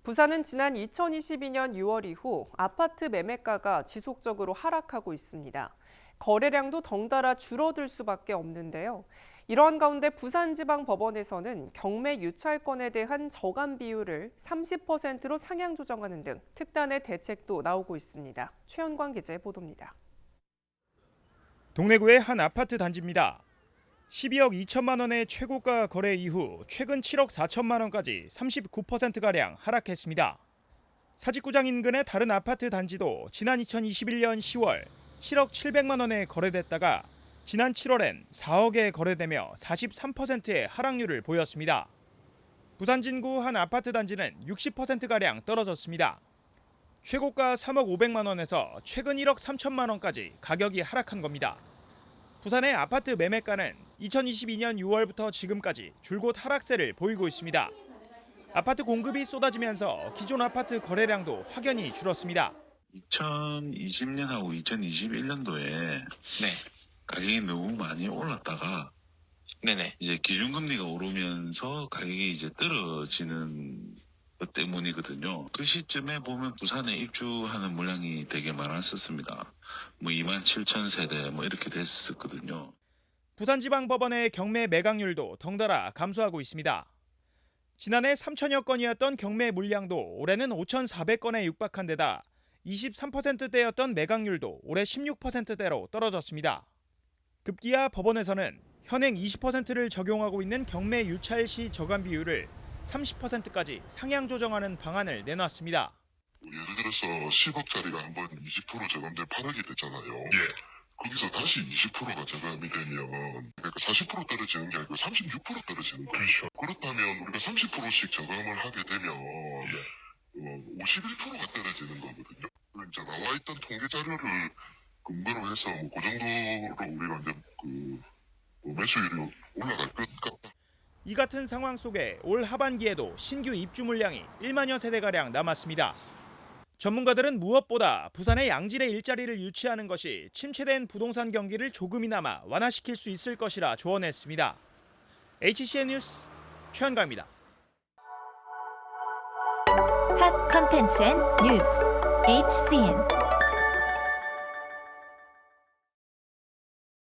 부산은 지난 2022년 6월 이후 아파트 매매가가 지속적으로 하락하고 있습니다. 거래량도 덩달아 줄어들 수밖에 없는데요. 이러한 가운데 부산지방법원에서는 경매 유찰권에 대한 저감 비율을 30%로 상향 조정하는 등 특단의 대책도 나오고 있습니다. 최현광 기자의 보도입니다. 동래구의 한 아파트 단지입니다. 12억 2천만 원의 최고가 거래 이후 최근 7억 4천만 원까지 39%가량 하락했습니다. 사직구장 인근의 다른 아파트 단지도 지난 2021년 10월 7억 7백만 원에 거래됐다가 지난 7월엔 4억에 거래되며 43%의 하락률을 보였습니다. 부산 진구 한 아파트 단지는 60%가량 떨어졌습니다. 최고가 3억 5백만 원에서 최근 1억 3천만 원까지 가격이 하락한 겁니다. 부산의 아파트 매매가는 2022년 6월부터 지금까지 줄곧 하락세를 보이고 있습니다. 아파트 공급이 쏟아지면서 기존 아파트 거래량도 확연히 줄었습니다. 2020년하고 2021년도에 가격이 너무 많이 올랐다가 이제 기준금리가 오르면서 가격이 이제 떨어지는 것 때문이거든요. 그 시점에 보면 부산에 입주하는 물량이 되게 많았었습니다. 27,000세대 이렇게 됐었거든요. 부산지방법원의 경매 매각률도 덩달아 감소하고 있습니다. 지난해 3천여 건이었던 경매 물량도 올해는 5,400건에 육박한 데다 23%대였던 매각률도 올해 16%대로 떨어졌습니다. 급기야 법원에서는 현행 20%를 적용하고 있는 경매 유찰 시 저감 비율을 30%까지 상향 조정하는 방안을 내놨습니다. 예를 들어서 10억짜리가 한번 20% 저감돼 8억이 됐잖아요. 거기서 다시 20%가 저감이 되면 그러니까 40% 떨어지는 게 아니고 36% 떨어지는 거예요. 그렇죠. 그렇다면 우리가 30%씩 저감을 하게 되면 51%가 떨어지는 거거든요. 이제 나와 있던 통계 자료를 근거로 해서 그 정도로 우리가 이제 매수율이 올라갈 것 같다. 이 같은 상황 속에 올 하반기에도 신규 입주 물량이 1만여 세대가량 남았습니다. 전문가들은 무엇보다 부산의 양질의 일자리를 유치하는 것이 침체된 부동산 경기를 조금이나마 완화시킬 수 있을 것이라 조언했습니다. HCN 뉴스 최현가입니다. 핫 컨텐츠 앤 뉴스 HCN